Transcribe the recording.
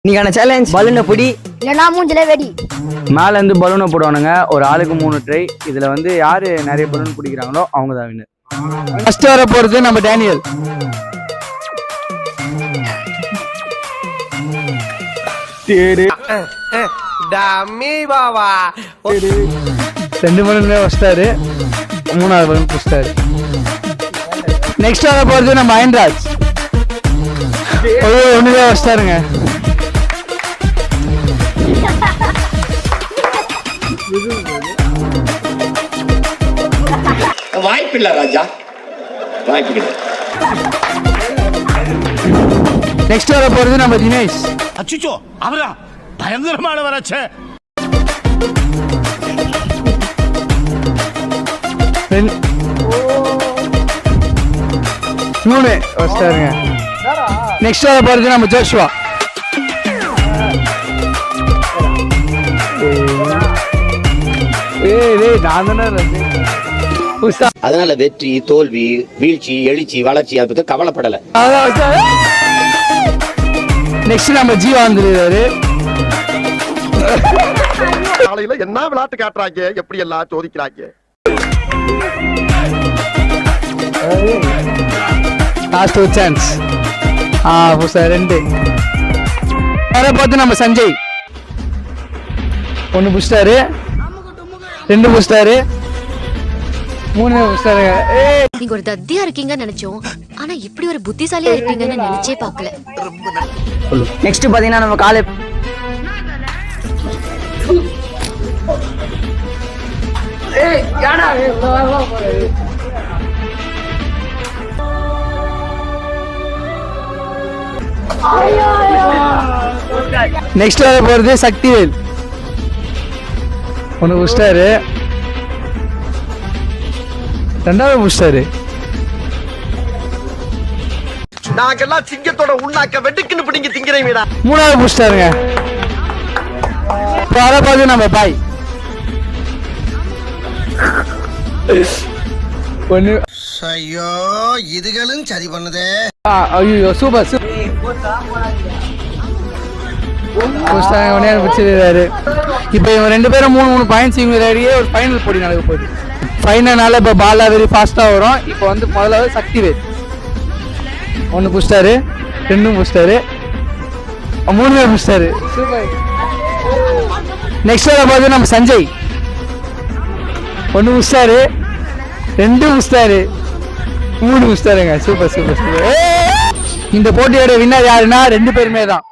இன்னைக்கான சேலஞ்ச் பலூனை பிடி இல்லைனா மூஞ்சில வெடி. மேல இருந்து பலூனை போடுவானுங்க. ஒரு ஆளுக்கு 3 ட்ரை. இதுல வந்து யாரு நிறைய பலூன் பிடிக்கிறாங்களோ அவங்க தான் வின்னர். ஃபர்ஸ்ட் வர போறது நம்ம டேனியல். டம்மி பாவா 2 பலூன் வச்சிட்டாரு, 3வது பலூன் புடிச்சிட்டாரு. நெக்ஸ்ட் வர போறது நம்ம அயன்ராஜ். ஒண்ணுதான் வச்சிட்டாருங்க. வாய்ப்பில்லை ராஜா, வாய்ப்பு. நெக்ஸ்ட் வர போறது நம்ம தினேஷ். அச்சுச்சோ, அவரா பயங்கரமான வராச்சே. 3 வச்சிட்டாருங்க. நெக்ஸ்ட் வர போறது நம்ம ஜோஷுவா. அதனால வெற்றி தோல்வி வீழ்ச்சி எழுச்சி வளர்ச்சி அதை பத்தி கவலைப்படல. நெக்ஸ்ட் நம்ம ஜீவா வந்துருக்காரு. காலையில என்ன விளையாட்டு காட்டுறாங்க, எப்படி எல்லாம் சோதிக்கிறாங்க. லாஸ்ட் ஒரு சான்ஸ். சார் 2 வர பார்த்து நம்ம சஞ்சய். 1 புடிச்சிட்டாரு, 2 புடிச்சிட்டாரு, 3 புடிச்சிட்டாருங்க. நீங்க ஒரு தத்தியா இருக்கீங்கன்னு நினைச்சோம், ஆனா இப்படி ஒரு புத்திசாலியா இருப்பீங்கன்னு நினைச்சே பார்க்கல. நெக்ஸ்ட் பாத்தீங்கன்னா நம்ம காலை நெக்ஸ்ட் வர போறது சக்திவேல். 1 புடிச்சிட்டாரு, 2வது புடிச்சிட்டாரு. நாங்கெல்லாம் சிங்கத்தோட உண்ணாக்க வெட்டுக்குன்னு பிடிங்க திங்கிறீங்கடா. 3வது புடிச்சிட்டாருங்க. வர போது நம்ம பாய். 1 ஐயோ இதுகளும் சரி பண்ணுதே. ஐயோ சூப்பர் பிடிச்சிருக்காரு. இப்போ இவங்க 2 பேரும் 3 பாயிண்ட்ஸ் இவங்க ரெடியே ஒரு ஃபைனல் போட்டி நடக்க போகுது. ஃபைனல்னால இப்போ பாலா வெரி ஃபாஸ்டா வரும். இப்போ வந்து முதல்ல சக்திவேல் 1 புடிச்சிட்டாரு, 2 புடிச்சிட்டாரு, 3 புடிச்சிட்டாரு. சூப்பர். நெக்ஸ்ட் வர போது நம்ம சஞ்சய். 1 புடிச்சிட்டாரு, 2 புடிச்சிட்டாரு, 3 புடிச்சிட்டாருங்க. Super super super. இந்த போட்டியோட வின்னர் யாருன்னா 2 பேருமே தான்.